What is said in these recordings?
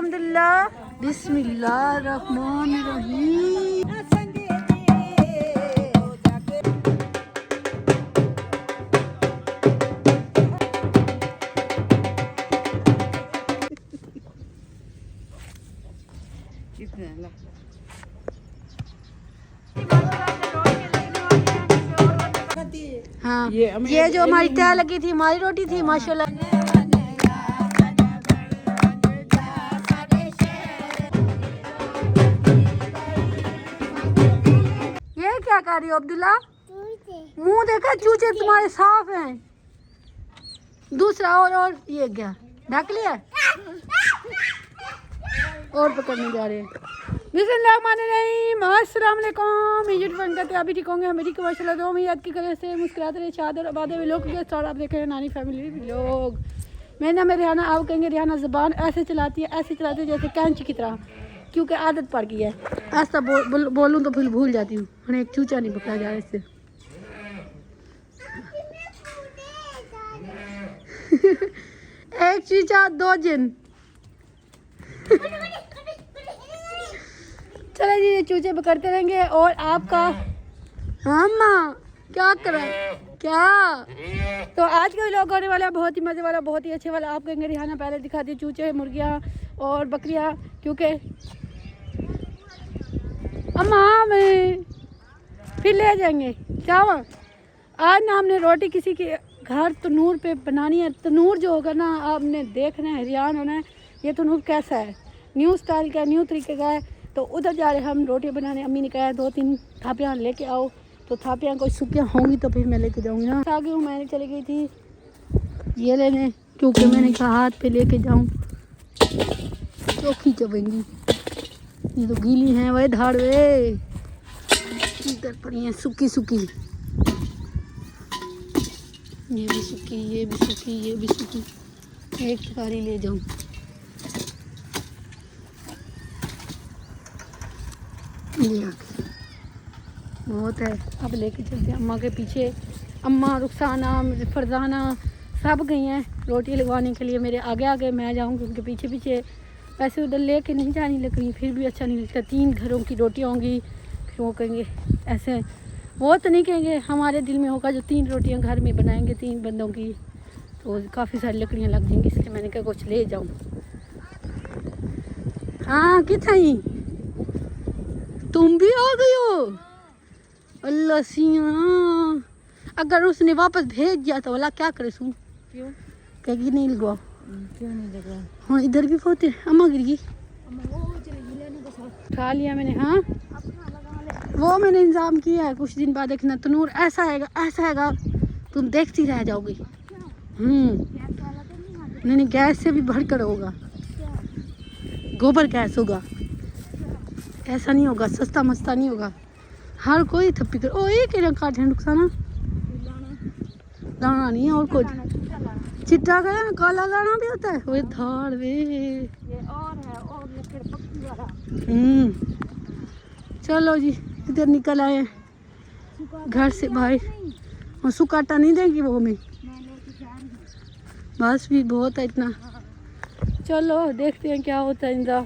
अल्हम्दुलिल्लाह बिस्मिल्लाहिर्रहमानिर्रहीम। हाँ ये जो हमारी तय लगी थी हमारी रोटी थी माशाल्लाह। ये क्या कर रही हो अब्दुल्ला? मुंह देखा चूचे तुम्हारे साफ हैं। दूसरा और ये क्या ढक लिया और पकड़ने जा रहे हैं। बिस्मिल्लाहिर्रहमानिर्रहीम। अस्सलाम वालेकुम। इजिप्ट फन करते अभी ठीक होंगे। मेरी माशाल्लाह दो उम्मीद की कलर से मुस्कुराते रहे चादर आबादे में लोग के साथ आप देख रहे हैं नानी फैमिली लोग। मैं ना मेरे रिहाना आप कहेंगे रिहाना ज़बान ऐसे चलाती है जैसे कैंची की तरह, क्योंकि आदत पड़ गई है। ऐसा बोलूँ तो फिर भूल जाती हूँ। उन्हें एक चूचा नहीं पकड़ा जा रहा इससे। एक चूचा दो जिन। चलो जी ये चूचे पकड़ते रहेंगे और आपका अम्मा क्या कर रहा है क्या। तो आज का व्लॉग होने वाला बहुत ही मज़े वाला बहुत ही अच्छे वाला। आप कहेंगे रिहाना पहले दिखाती चूचे मुर्गियाँ और बकरियाँ, क्योंकि अम्मा में फिर ले जाएंगे क्या हुआ। आज ना हमने रोटी किसी के घर तनूर पे बनानी है। तनूर जो होगा ना आपने देखना है हैरान होना है ये तनूर कैसा है, न्यू स्टाइल का न्यू तरीके का है। तो उधर जा रहे हम रोटियां बनाने। अम्मी ने कहा 2-3 थापियाँ लेके आओ, तो थापियाँ कोई सूखियाँ होंगी तो फिर मैं लेके जाऊँगी ना। आगे हूँ मैंने चली गई थी ये लेने, क्योंकि मैंने कहा हाथ पे लेके जाऊँ चौखी चबेंगी। ये तो गीली हैं वही धाड़ वे इधर पड़ी हैं सूखी सूखी। ये भी सूखी ये भी सूखी ये भी सूखी। एक कारी ले जाऊँ। बहुत है अब लेके चलते हैं। अम्मा के पीछे अम्मा रुखसाना फरजाना सब गई हैं रोटी लगवाने के लिए। मेरे आगे आगे मैं जाऊँगी उनके पीछे पीछे। वैसे उधर लेके नहीं जानी लगनी फिर भी अच्छा नहीं लगता। 3 घरों की रोटियाँ होंगी फिर वो कहेंगे ऐसे, वो तो नहीं कहेंगे हमारे दिल में होगा जो 3 रोटियाँ घर में बनाएंगे 3 बंदों की, तो काफ़ी सारी लकड़ियाँ लग जाएंगी। इसलिए मैंने कहा कुछ ले जाऊँ। हाँ किथाई तुम भी आ गई हो अल्लाह सिया। अगर उसने वापस भेज दिया तो वाला क्या करे सू, क्यों कहेगी नहीं लगवाओ क्यों नहीं लगवा। हाँ इधर भी होते अम्मा गिर गई उठा लिया मैंने। हाँ वो मैंने इंतजाम किया है। कुछ दिन बाद देखना तनूर ऐसा हैगा तुम देखती रह जाओगी। नहीं गैस से भी भरकर होगा, गोबर गैस होगा। ऐसा नहीं होगा सस्ता मस्ता नहीं होगा। हर कोई थप्पी कर ओ ये क्या काट है नुकसाना लाना नहीं है और कुछ चिट्टा का है काला लाना भी होता है वो धार वे ये और है और लकड़ पक्की वाला। चलो जी इधर निकल आए घर से बाहर। और सुकाटा नहीं देंगी वो हमें बस भी बहुत है इतना। चलो देखते हैं क्या होता है इनका।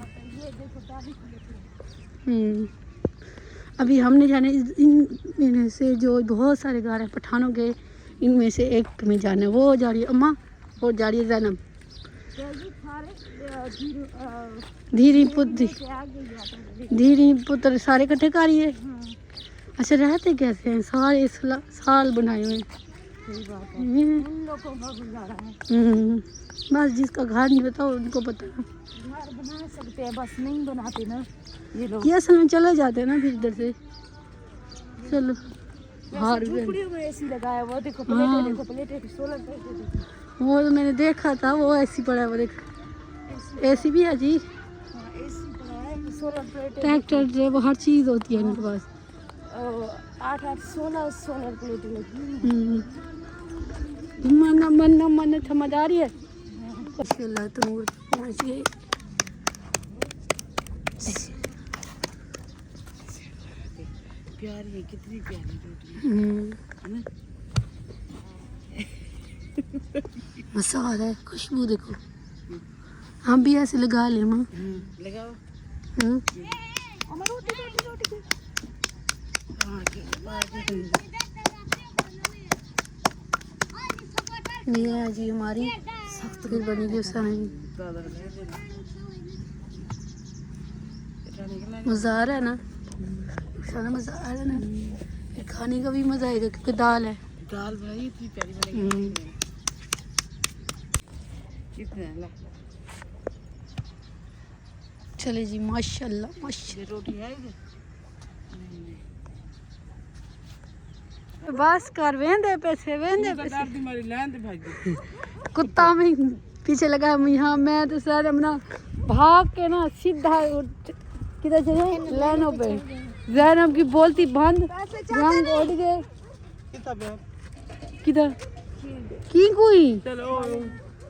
अभी हमने जाने इनमें से जो बहुत सारे घर हैं पठानों के, इनमें से एक में जाना है। वो जा रही है अम्मा और जा रही है जैनब। धीरी पुत्र सारे इकट्ठे कर रही है। अच्छा रहते कैसे हैं सारे साल बनाए हुए हैं। बस जिसका घर नहीं पता उनको पता है। घर बना सकते हैं बस नहीं बनाते ना ये लोग। ये असल में चले जाते हैं ना फिर इधर से। चलो बाहर एसी लगाया वो देखो प्लेटें देखो प्लेटें सोलर प्लेटें देखो। वो तो मैंने देखा था वो एसी पड़ा है वो देखो एसी भी है जी। एसी पड़ा है सोलर प्लेटें ट्रैक्टर जो वो हर चीज़ होती है इनके पास। 8 सोलर प्लेटें लगी। मन समझ आ रही है। माशाल्लाह तनूर पहुंच गए। प्यारी है कितनी प्यारी रोटी मसाला है खुशबू देखो हम भी ऐसे लगा ले माँ। लगाओ। हाँ। ये है जी हमारी सख्त फिर बनेगी उस समय मज़ा आ रहा है ना, सारा मज़ा आ रहा है ना। फिर खाने का भी मज़ा आएगा क्योंकि दाल है। दाल भाई इतनी प्यारी बनेगी। कितना ला चले जी माशाल्लाह माशाल्लाह। रोटी है इधर? बस कर वेंदे पैसे वेंदे पैसे दाल दी मारी लान दे भाई। कुत्ता में पीछे लगा यहाँ मैं तो सारे अपना भाग के ना सीधा किधर चले लाइनों पे। जैनब की बोलती बंद रंग उड़ गए किधर की कोई चलो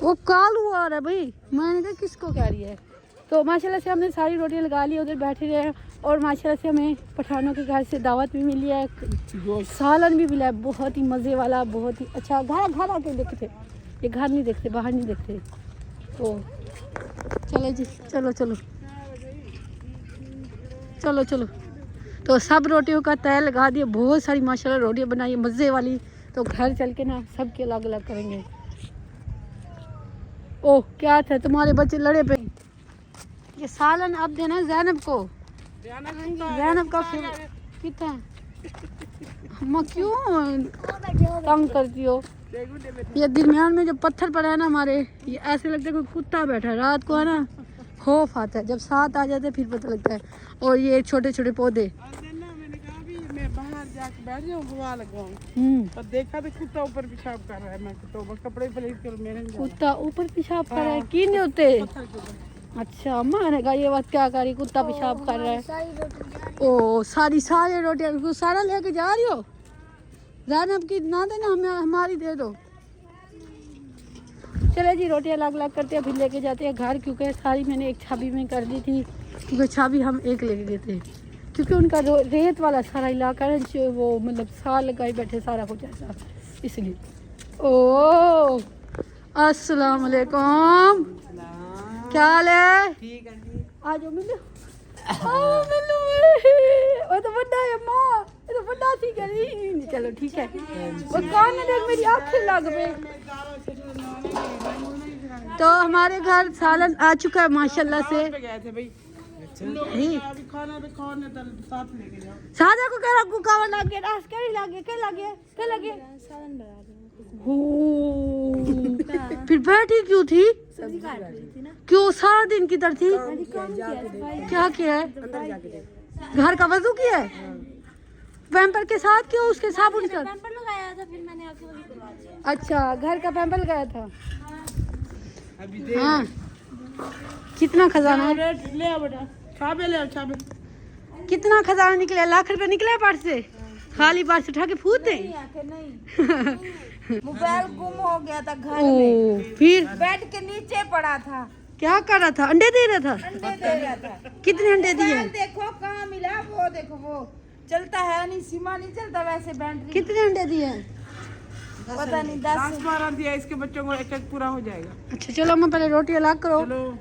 वो कालू आ रहा है भाई। मैंने कहा किसको कह रही है। तो माशाल्लाह से हमने सारी रोटियां लगा ली, उधर बैठे रहे और माशाल्लाह से हमें पठानों के घर से दावत भी मिली है, सालन भी मिला है बहुत ही मज़े वाला, बहुत ही अच्छा। घर घर आके देखते, ये घर नहीं देखते, बाहर नहीं देखते। तो चलो जी चलो चलो चलो चलो। तो सब रोटियों का तय लगा दिया, बहुत सारी माशाल्लाह रोटियां बनाई मज़े वाली। तो घर चल के ना सबके अलग अलग करेंगे। ओह क्या था तुम्हारे बच्चे लड़े पे। ये सालन अब देना जैनब को। जैनब का फिर कितना अम्मा क्यों तंग करती हो। ये दरमियान में जो पत्थर पड़ा है ना हमारे, ये ऐसे लगता है कोई कुत्ता बैठा है। रात को है ना खौफ आता है, जब साथ आ जाते हैं फिर पता लगता है। और ये छोटे छोटे पौधे मैंने कहा भी मैं बाहर जाके बैठ जाऊँ हवा लगाऊँ, और देखा तो कुत्ता ऊपर पेशाब कर रहा है। मैं तो कपड़े पलीट कर मेरे कुत्ता ऊपर पेशाब कर रहा है की नहीं होते। अच्छा मैंने कहा ये बात क्या करी, कुत्ता पेशाब कर रहा है। ओ सारी रोटियां सारा लेके जा रही हो। जैनब की ना देना हमें, हमारी दे दो। चले जी रोटियां अलग अलग करते हैं फिर लेके जाते हैं घर, क्योंकि सारी मैंने एक छाबी में कर दी थी, क्योंकि छाबी हम एक लेके गए थे। क्योंकि उनका रेत वाला सारा इलाका है जो वो मतलब साल लगाए बैठे सारा कुछ ऐसा, इसलिए। ओ अस्सलाम वालेकुम, क्या हाल है? ठीक है जी। आ जाओ मिलो। मिलो वो तो बड़ा है माँ, ये तो बड़ा थी करी। चलो ठीक है। वो कान में देख मेरी आँखें लग गई। तो हमारे घर सालन आ चुका है माशाल्लाह से। गए थे भाई अभी खाना तो खाने साथ लेके जाओ। सादा को कह रहा कुकावा लग गया, रास क्या लग गया सालन बना रही हो। फिर बैठी क्यों थी? सब्जी काट रही थी ना। क्यों सारा दिन किधर थी? क्या किया है? घर का वजू किया है पैम्पर के साथ, क्यों उसके साबुन के साथ? पैम्पर लगाया था फिर मैंने आके वही करवा दिया। अच्छा घर का पैम्पर लगाया था। हाँ कितना खजाना है? ले आओ बेटा, छाबे ले आओ छाबे। कितना खजाना निकला? लाख रुपए निकले पर्स से? खाली पर्स उठा के फूट दे। मोबाइल गुम हो गया था घर ओ में, फिर बेड के नीचे पड़ा था। क्या कर रहा था? अंडे दे रहा था? अंडे दे रहा था। कितने अंडे दिए? मोबाइल देखो कहाँ मिला, वो देखो वो चलता है नहीं, सीमा नहीं चलता वैसे बैटरी। कितने अंडे दिए? पता नहीं 10-12 दिया। इसके बच्चों को एक पूरा हो जाएगा। अच्छा चलो मैं पहले रोटी अलग करो। चलो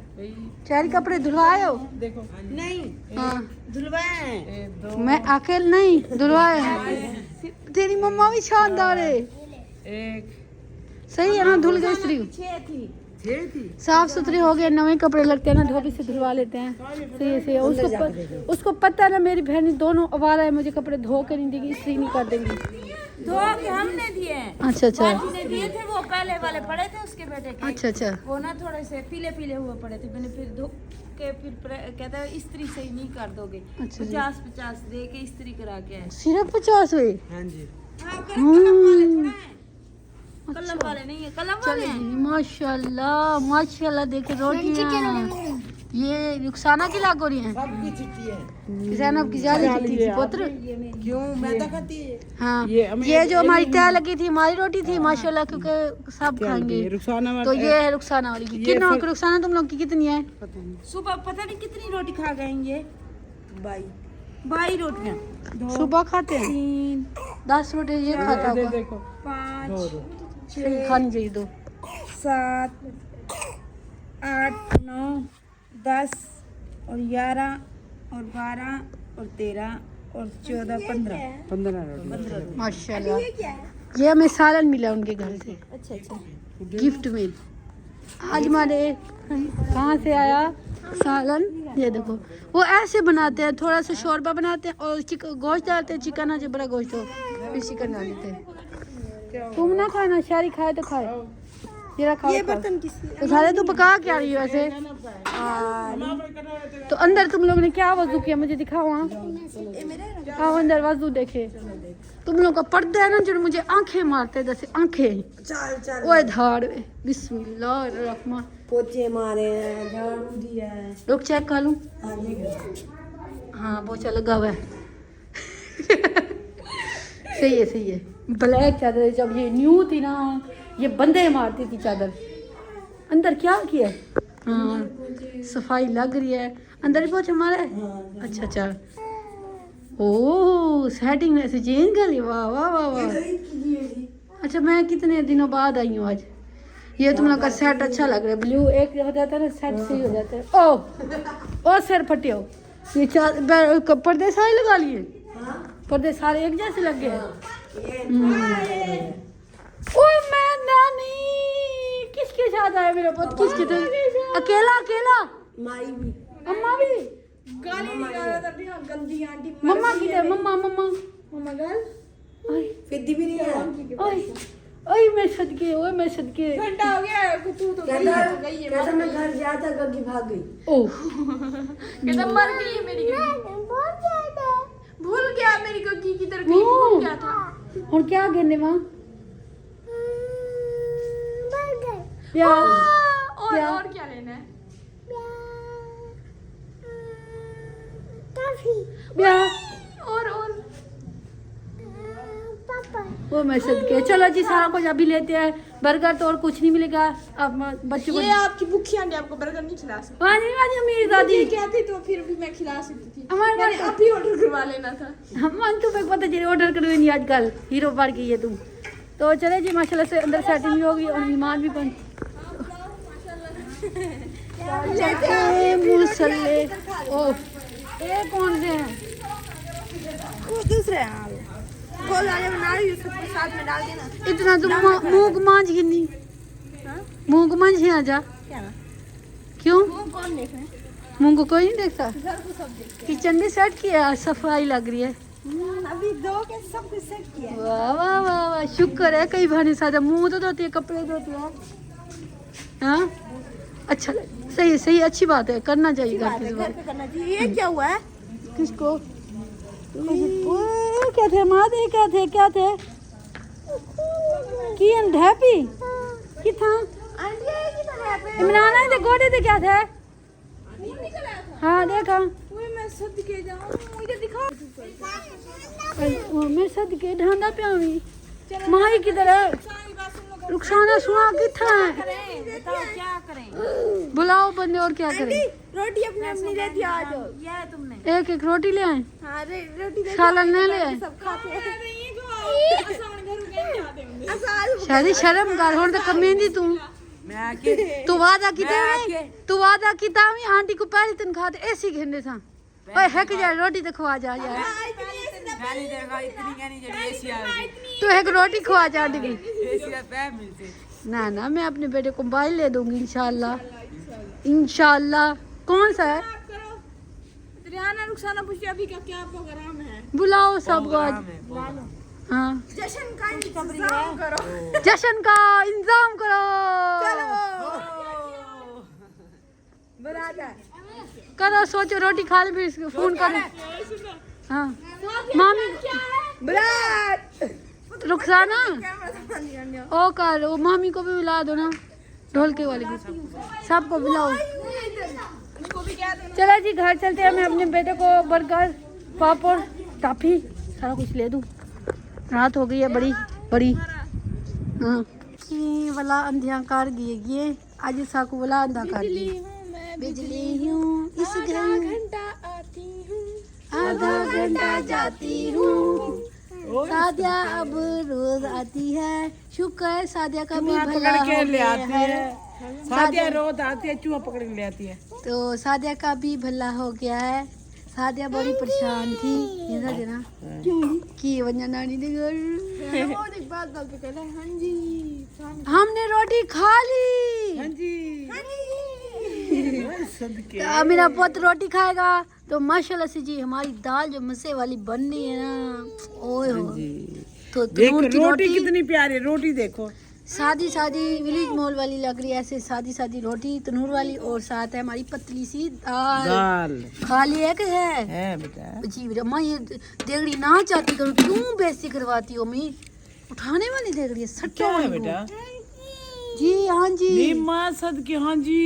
चार कपड़े धुलवाए हो? देखो नहीं हाँ धुलवाए। दो मैं अकेले नहीं धुलवाए हैं। तेरी मम्मा भी शानदार है। एक सही है ना, धुल गई स्त्री 6 थी। साफ सुथरे हो गए, नए कपड़े लगते हैं ना, धोबी से धुलवा लेते हैं। सही है उसको पता है ना, मेरी बहनी दोनों आवारा है, मुझे कपड़े धो के नहीं देगी, इस्त्री नहीं कर देंगी। धो के हमने दिए। अच्छा अच्छा बाजी ने दिए थे, वो पहले वाले पड़े थे उसके बेटे के। अच्छा अच्छा वो ना थोड़े से पीले पीले हुए पड़े थे, मैंने फिर धो के फिर कहता है इस्त्री सही नहीं कर दोगे। अच्छा जी। 50-50 दे के इस्त्री करा के आए। सिर्फ 50 हुए? हाँ जी। हाँ, कलम वाले थोड़ा है। कलम वाले नहीं है, कलम वाले चलिए हैं। माशाल्लाह माशाल्लाह। देखे रोटियां ये रुखसाना की लाग हो रही हैं। सबकी छुट्टी है। जैनब की ज्यादा छुट्टी थी पुत्र। क्यों मैदा खाती है? हाँ ये ये जो हमारी तय लगी थी हमारी रोटी थी माशाल्लाह, क्योंकि सब खाएंगे। रुखसाना तो ये है रुखसाना वाली की। कितना रुखसाना तुम लोग की कितनी है? सुबह पता नहीं कितनी रोटी खा गए ये। 22 रोटियां सुबह खाते हैं 10 रोटी, ये खाता होगा। देखो 5 सही खानी चाहिए दो। 7 8 9 10 और 11 और 12 और 13 और 14 15 15 रोटी माशाल्लाह। ये हमें सालन मिला उनके घर से, अच्छा अच्छा गिफ्ट में। आज हमारे कहाँ से आया सालन, ये देखो वो ऐसे बनाते हैं, थोड़ा सा शोरबा बनाते हैं और गोश्त डालते हैं, चिकन आज बड़ा गोश्त हो फिर चिकन डाल देते हैं। तुम ना खाना, शारी खाए तो खाए, जरा खाओ। ये बर्तन किसकी तो सारे तू पका क्या रही हो वैसे? तो अंदर तुम लोग ने क्या वजू किया, मुझे दिखाओ। वहाँ आओ अंदर वजू देखे। तुम लोग का पर्दा है ना जो मुझे आंखें मारते जैसे आंखें। चल ओए धाड़ बिस्मिल्लाह। पोचे मारे हैं, झाड़ू दिया है। रुक चेक कर लूं। हाँ पोछा लगा हुआ है। सही है। ब्लैक चादर, जब ये न्यू थी ना ये बंदे मारती थी चादर। अंदर क्या किया? हाँ सफाई लग रही है। अंदर भी पोछा मारा है। अच्छा ओह सेटिंग वैसे चेंज कर ली, वाह वाह वाह वाह। अच्छा मैं कितने दिनों बाद आई हूँ आज। ये तुम लोग का सेट अच्छा लग रहा है, ब्लू एक हो जाता है ना, सेट सही हो जाता है। ओ सिर फटे हो। ये पर्दे सारे लगा लिए, पर्दे सारे एक जैसे लग गए। ओ मैं नानी किसके साथ आया मेरा पुत? किसके थे? अकेला माई भी अम्मा भी गाली निकाल रहा था गंदी आंटी। मम्मा किधर? मम्मा गल फिद्दी भी नहीं है। ओए मैं सदके घंटा हो गया तू तो गई है। कहता मैं घर जाता गग्गी भाग गई। ओह कहता मर गई है मेरी गग्गी। भूल गया मेरी गग्गी किधर गई, भूल गया था। और क्या कहने वहाँ क्या और क्या लेना है? ब्याह और वो मैं सदके। चलो जी सारा कुछ अभी लेते हैं। बर्गर तो और कुछ नहीं मिलेगा। अब बच्चों को ये आपकी भूखी आंटी आपको बर्गर नहीं खिला सकती। वाजी मेरी दादी कहती तो फिर भी मैं खिला सकती थी। हमारे मैंने पास आप ही ऑर्डर करवा लेना था। हम तुम्हें पता चले ऑर्डर करवे नहीं आजकल हीरो पार की है तुम। तो चले जी माशाल्लाह से अंदर सेटिंग भी होगी और मेहमान भी बन मुसल्ले। ओह ये कौन से हैं? वो दूसरे हैं गोल वाले बना रही उसको साथ में डाल देना। इतना तुम मुंह को मांझ गिनी, मुंह को मांझ ही आजा। क्या क्यों कौन देख रहे हैं? मुंह को कोई नहीं देखता? घर को सब देखते किचन भी सेट किया, सफाई लग रही है। हैं। अभी दो के सब कुछ सेट किया है। वाह वाह वाह वाह शुक्र है कई भाने सादा। मुंह तो धोती है, कपड़े धोती है। हाँ अच्छा सही अच्छी बात है, करना चाहिए घर की घर सफाई। पे करना चाहिए। ये क्या हुआ है? किसको? क्या थे मादे क्या थे की हैप्पी कि था आंटी ये की तरह है पे इमरान आए थे गोडे थे क्या थे? खून निकल आया था। हाँ देखा ओए मैं सद के जाऊं मुझे दिखाओ। मैं सद के ढांडा पे आवी माही की तरह। रुखसाना सुना कितना है? बताओ क्या करें? बुलाओ बंदे और क्या करें? रोटी अपने अपनी लेती आ जाओ। ये है तुमने। एक रोटी ले आए, हां रोटी दे सालन नहीं ले आए। सब खाते हैं। आसान घर के आते होंगे। आसान शादी शर्म कर होने तो कमेंदी तू। तू वादा किता मैं आंटी को पहली तनख्वाह ते ऐसी घंटे था। ओए हक जा रोटी तो खवा जा यार। तू एक रोटी खवा जा आंटी की। ना मैं अपने बेटे को मोबाइल ले दूंगी इंशाल्लाह। कौन सा है? रियाना रुखसाना पूछती अभी का क्या प्रोग्राम है? बुलाओ सबको आज। हाँ जश्न का इंतजाम करो। जश्न का इंतजाम करो। बराबर करो सोचो रोटी खा ले फिर फोन करो। हाँ मामी रुखसाना ओ कर वो मामी को भी बुला दो ना, ढोलके वाले को सबको बुलाओ। चलो जी घर चलते हैं। मैं अपने बेटे को बर्गर पापड़ टाफी सारा कुछ ले दूँ। रात हो गई है बड़ी। हाँ वाला अंधिया कर गए आज साकू वाला अंधा कर दिए। बिजली हूँ इस घंटा आती हूँ, आधा घंटा जाती हूँ, सादिया अब रोज आती है, शुक्र है सादिया का भी चूहा भला पकड़ के हो ले गया आती है। सादिया रोज आती है, चूहा पकड़ के ले आती है। तो सादिया का भी भला हो गया है। सादिया बड़ी परेशान थी ये ना देना कि वंजना नानी दे घर। और एक बात बोल के कहला हां जी हमने रोटी खा ली। हाँ जी सदके। अब मेरा पुत्र रोटी खाएगा तो माशाल्लाह से जी हमारी दाल जो मसे वाली बन रही है ना, ओए हो तो देखो तनूर की रोटी कितनी प्यारी, रोटी देखो। सादी सादी विलेज मॉल वाली लग रही है, ऐसे सादी सादी रोटी तनूर वाली, और साथ है हमारी पतली सी दाल। दाल खाली है कि है बेटा। जी बेटा, मैं ये देगड़ी ना चाहती करूँ, क्यों बेइज्जती करवाती हो मैं? उठाने वाली देगड़ी है, सट्टा क्या है वाली बेटा? जी हाँ जी। नहीं माँ सदके, हाँ जी।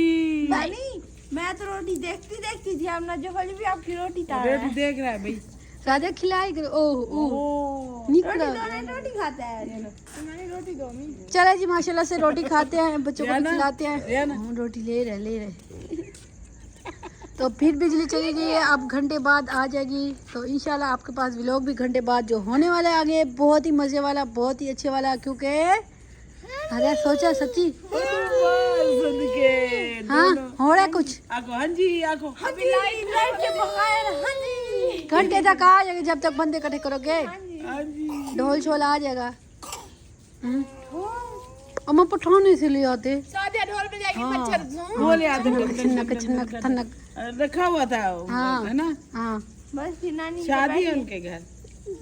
मैं तो रोटी देखती देखती थी, अब नजर वाली भी आपकी रोटी तार रहा रोटी है। देख रहा है भाई। राधा खिलाई करो। ओह ओह निकला। रोटी खाता है मैंने रोटी दो मी। चले जी माशाल्लाह से रोटी खाते हैं, बच्चों को भी खिलाते हैं। या ना? हाँ, रोटी ले रहे तो फिर बिजली चली गई है, अब घंटे बाद आ जाएगी। तो इंशाल्लाह आपके पास व्लॉग भी घंटे बाद जो होने वाला है आगे, बहुत ही मज़े वाला, बहुत ही अच्छे वाला, क्योंकि अरे सोचा सच्ची हाँ हो रहा है कुछ। आको हाँ जी, आको अभी लाइट के बगैर हां जी घंटे तक आ जाएगा, जब तक बंदे इकट्ठे करोगे हाँ जी। ढोल छोल आ जाएगा। अम्मा पठाने से ले आते सादिया ढोल बजाएगी, मच्छर बोले आते छनक छनक थनक। रखा हुआ था वो, हाँ। है ना? हाँ बस फिर नानी शादी है उनके घर।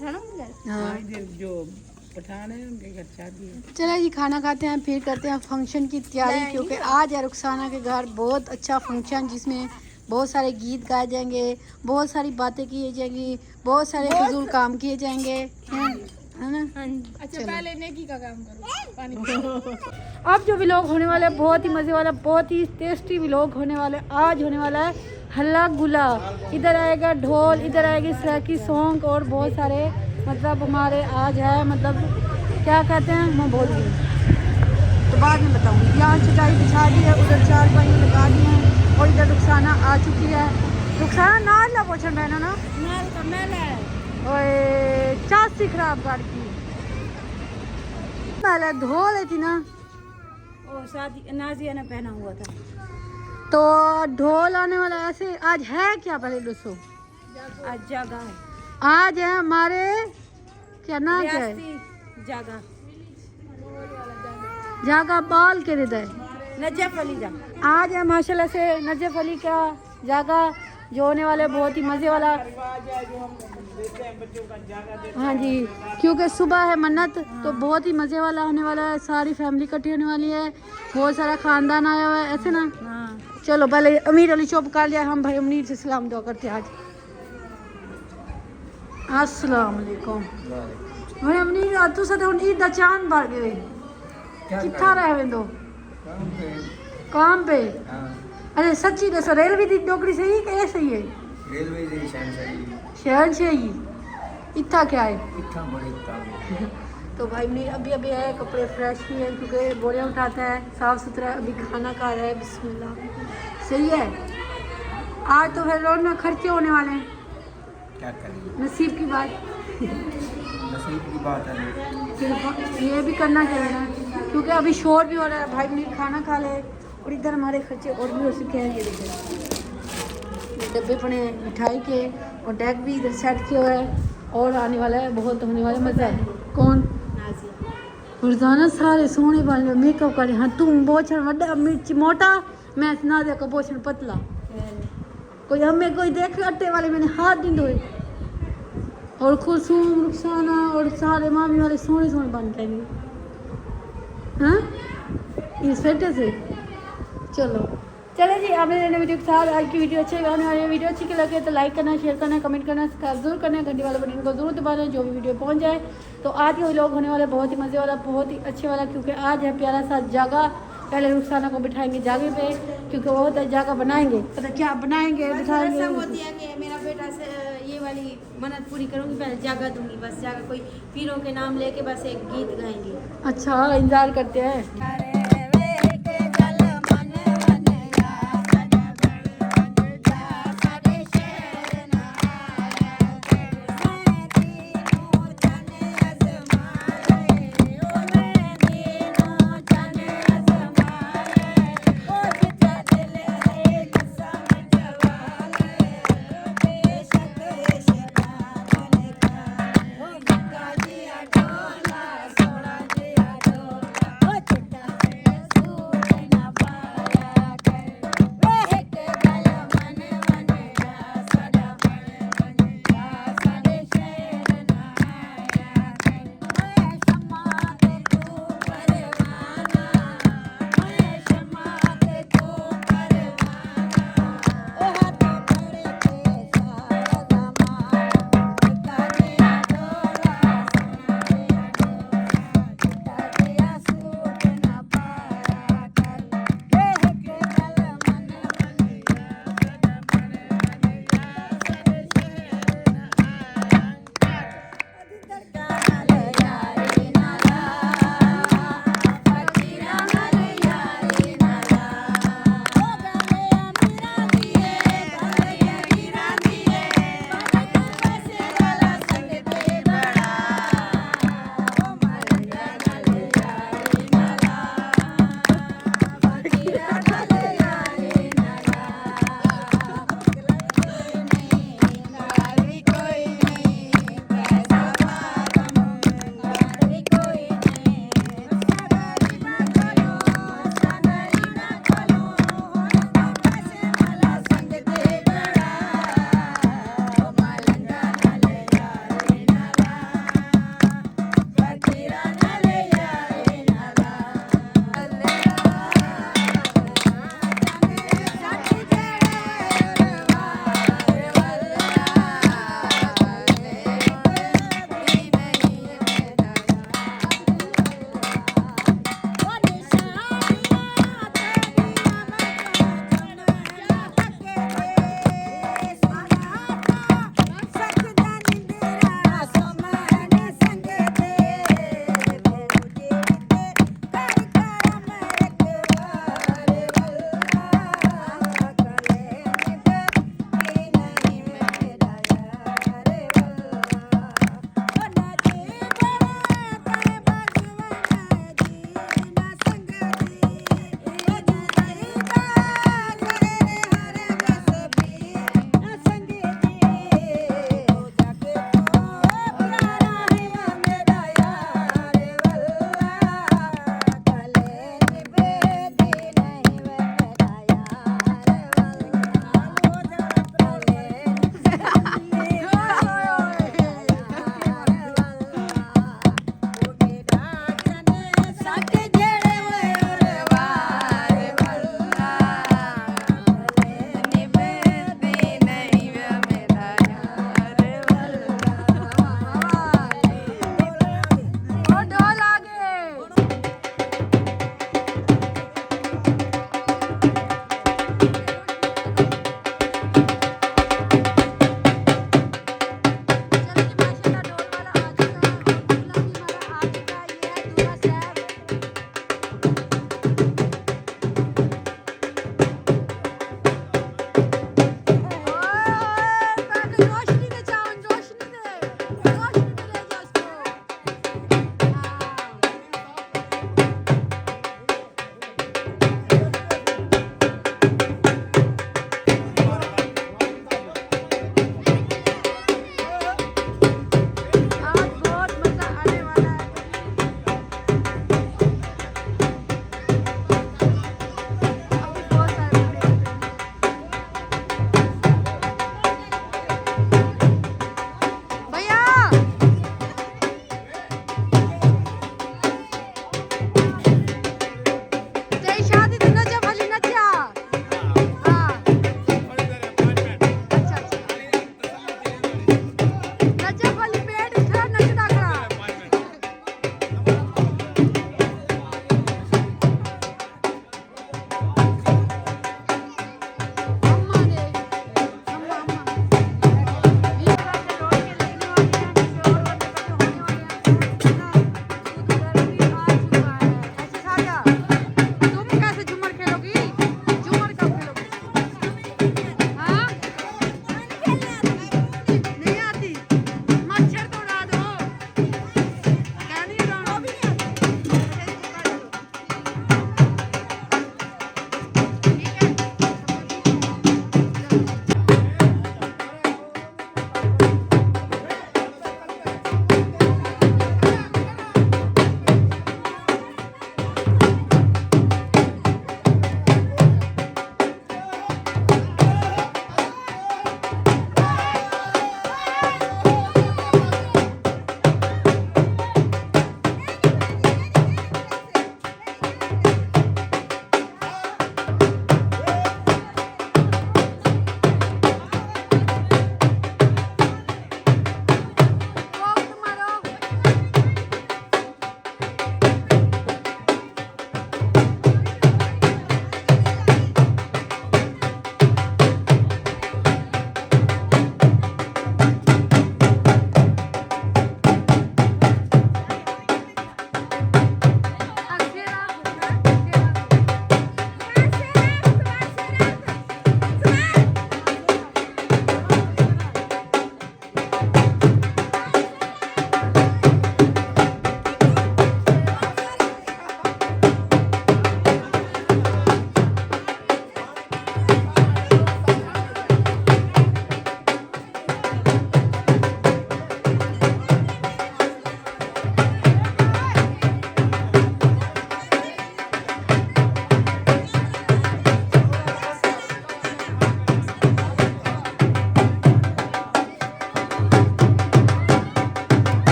धर्म घर। हाँ इधर जो पठान है उनके घर शादी है। चलो जी खाना खाते हैं, फिर करते हैं फंक्शन की तैयारी, क्योंकि आज है रुखसाना के घर बहुत अच्छा फंक्शन, जिसमें बहुत सारे गीत गाए जाएंगे, बहुत सारी बातें की जाएंगी, बहुत सारे फजूल काम किए जाएंगे, है ना? अच्छा पहले नेकी का काम करो, पानी अब जो व्लॉग होने वाला है बहुत ही मज़े वाला, बहुत ही टेस्टी व्लॉग होने वाला है। आज होने वाला है हल्ला गुला, इधर आएगा ढोल, इधर आएगी सैकी सॉन्ग, और बहुत सारे मतलब हमारे आज है, मतलब क्या कहते हैं मैं बोल रही हूँ तो बाद में बताऊँगी। यहाँ चटाई बिछा दी है, उधर चार पाई लगा दिए हैं, और इधर रुखसाना आ चुकी है। रुखसाना नाल ना पोछन बहना ना नाल का मेला है। ओए चासी खराब कर दी पहले धो लेती ना। ओ शादी नाजिया ने पहना हुआ था। तो ढोल आने वाला ऐसे आज है क्या, पहले दोस्तों आज जागा है, आज है हमारे क्या नाम क्या है, जागा जागा बाल के हृदय। नजफ अली जा। आज है माशाल्लाह से नजफ अली का जागा, जो होने वाला है बहुत ही मज़े वाला। हाँ जी, क्योंकि सुबह है मन्नत, तो बहुत ही मज़े वाला होने वाला है, सारी फैमिली इकट्ठी होने वाली है, बहुत सारा ख़ानदान आया हुआ है, ऐसे ना। चलो पहले अमीर अली चुप कर लिया, हम भाई अमीर से सलाम दुआ करते हैं आज। अस्सलाम वालेकुम भाई अमीर, आज तो सदा उन ईद दा चांद बढ़ गए, कितना रह वेंदो काम पे? अरे सच्ची दसो, रेलवे दी नौकरी सही कि ये सही है? रेलवे दी शहर से ही इतना क्या है? इतना बड़े काम तो भाई अमीर अभी अभी आया, कपड़े फ्रेश भी हैं क्योंकि बोरियाँ उठाता है, साफ़ सुथरा, अभी खाना खा रहा है, बिस्मिल्लाह। सही है, आज तो फिर रौनक खर्चे होने वाले हैं, क्या करें, नसीब की बात। नसीब की बात है। फिर ये भी करना चाहिए ना, क्योंकि अभी शोर भी हो रहा है। भाई अमीर खाना खा ले, और इधर हमारे खर्चे और भी हो चुके हैं। ये देखिए ये डब्बे पड़े हैं मिठाई के, और डेक भी इधर सेट किया हुआ है, और आने वाला है, बहुत होने वाला मज़ा है। कौन? फरजाना सारे सोने वाले मेकअप करे। हाँ तुम बोछन वड्डा मिर्च मोटा, मैं नाज़िया का बोछन पतला, कोई हमें कोई देख अट्टे वाले मैंने हाथ दिन धोए, और खुशूम रुखसाना और सारे मामी वाले सोने सोने बन जाएंगे। हाँ इस फेटे से चलो चले जी, आपने नए वीडियो के साथ आज की वीडियो अच्छी लगी, और ये वीडियो अच्छी लगे तो लाइक करना, शेयर करना, कमेंट करना, सब्सक्राइब जरूर करना, घंटी वाले बटन को जरूर दबाना, जो भी वीडियो पहुंच जाए। तो आज के व्लॉग होने वाला बहुत ही मज़े वाला, बहुत ही अच्छे वाला, क्योंकि आज है प्यारा सा जागा। पहले रुखसाना को बिठाएंगे जागे पे, क्योंकि वो होता है जागा बनाएंगे, पता क्या बनाएंगे बिठाएंगे। होती है कि मेरा बेटा से ये वाली मन्नत पूरी करूंगी, पहले जागा दूंगी, बस जागा कोई पीरों के नाम लेके बस एक गीत गाएंगे। अच्छा इंतजार करते हैं।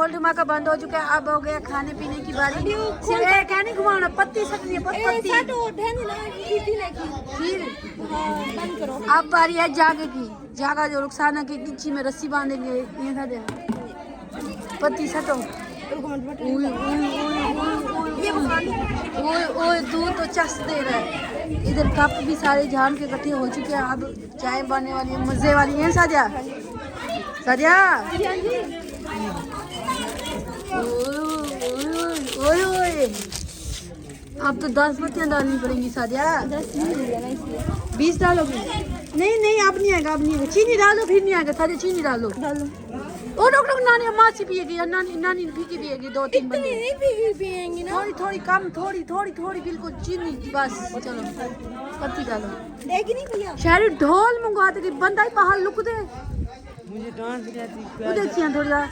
ढोल धमाका बंद हो चुका है, अब हो गया खाने पीने की बारी। सिर्फ क्या नहीं घुमाना, पत्ती सकती है पत्ती। फिर अब बारी है जागे की। जागा जो रुखसाना की गिच्ची में रस्सी बांधेंगे, ये था दे पत्ती सटो। ओए दूध तो चस दे रहा है। इधर कप भी सारे जाम के इकट्ठे हो चुके हैं। अब चाय बनने वाली है, मजे वाली है। सादिया सादिया ओए ओए अब तो 10 पत्तियां डालनी पड़ेंगी सादिया। 20 डालोगी? नहीं अब नहीं आएगा, अब नहीं आएगा। चीनी डालो फिर नहीं आएगा। सादिया चीनी डालो। ओ रुक नानी अम्मा से पिएगी, नानी फीकी पिएगी। 2-3 बंदे पिएंगी ना। थोड़ी कम, थोड़ी बिल्कुल चीनी बस। चलो पत्ती डालो। नहीं पिया शहरी ढोल मंगवाते कि बंदा ही बाहर लुक दे। मुझे डांट भी रहती वो देखिए थोड़ा।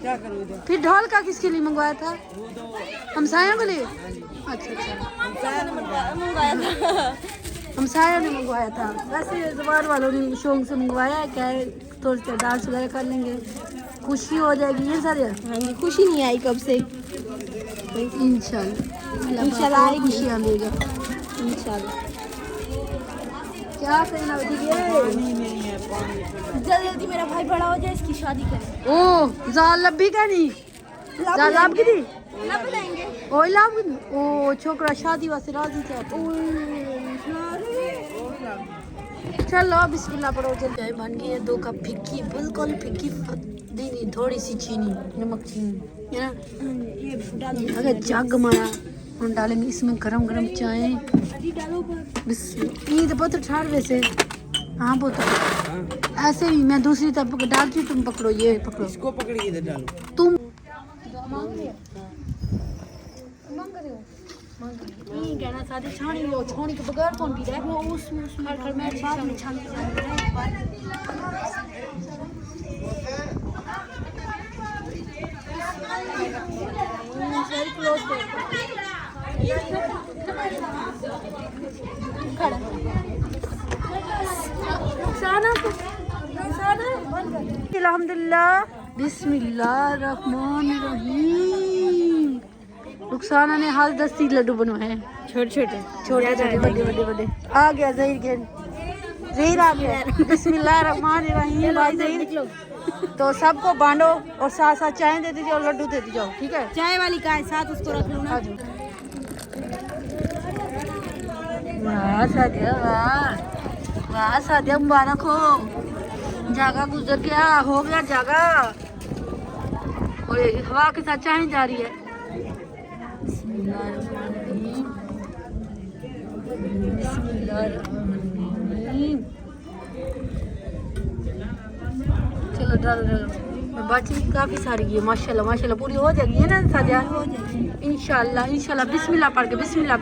क्या करूँ इधर? फिर ढोल का किसके लिए मंगवाया था? हमसायों के लिए। अच्छा हमसायों ने मंगवाया था। वैसे जबान वालों ने शौक से मंगवाया है। क्या है थोड़ी सी डांस वगैरह कर लेंगे, खुशी हो जाएगी। ये सारे खुशी नहीं आई कब से। इंशाल्लाह आई खुशियाँ देगा इंशाल्लाह। क्या करना जल्दी मेरा भाई बड़ा हो जाए, इसकी शादी करें। ओ जाल लब्बी का नहीं जाल लाभ की थी लब लेंगे। ओ लाभ ओ छोकरा शादी वास्ते राजी थे। चलो बिस्मिल्लाह पढ़ो। चाय बन गई है। 2 कप फिक्की, बिल्कुल फिक्की नहीं, थोड़ी सी चीनी, नमक चीनी है ना। अगर जग मारा हम डालेंगे इसमें गरम चाय। ईद बहुत ठाड़ वैसे। हाँ बहुत ऐसे ही मैं दूसरी तरफ डालती हूँ, तुम पकड़ो। ये पकड़ो, इसको पकड़िए, इधर डालो। तुम नहीं कहना सादी छानी लो, छानी के बगैर कौन पी रहा है? वो उसमें खड़ मैं बाद में छान के अल्हम्दुलिल्लाह बिस्मिल्लाहिर्रहमानिर्रहीम। रुखसाना ने हाथ 10 लड्डू बनवाए हैं, छोटे बड़े। आ गया ज़हीर आ गया। बिस्मिल्लाहिर्रहमानिर्रहीम। भाई ज़हीर तो सबको बांटो और साथ चाय देती जाओ, लड्डू देती जाओ, ठीक है? चाय वाली का है साथ, उसको रख लो ना। वाह सादिया मुबारक हो। जागा गुजर गया, हो गया जागा। और हवा के साथ चाय जा रही है। बिस्मिल्लाहिर्रहमानिर्रहीम। चलो डालो। बाकी काफी सारी है माशाल्लाह पूरी हो जाएगी है ना सादिया? इंशाल्लाह बिस्मिल्लाह पढ़ के बिस्मिल्लाह।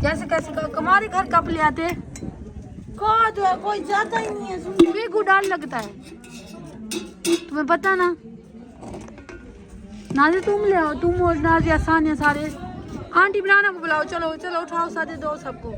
जैसे कैसे हमारे घर कप ले आते कोई जाता ही नहीं है। भी गुडाल लगता है, तुम्हें पता ना। नाज़िया तुम ले आओ, तुम और नाज़िया सानिया सारे। आंटी बनाना को बुलाओ। चलो उठाओ सादे दो सबको।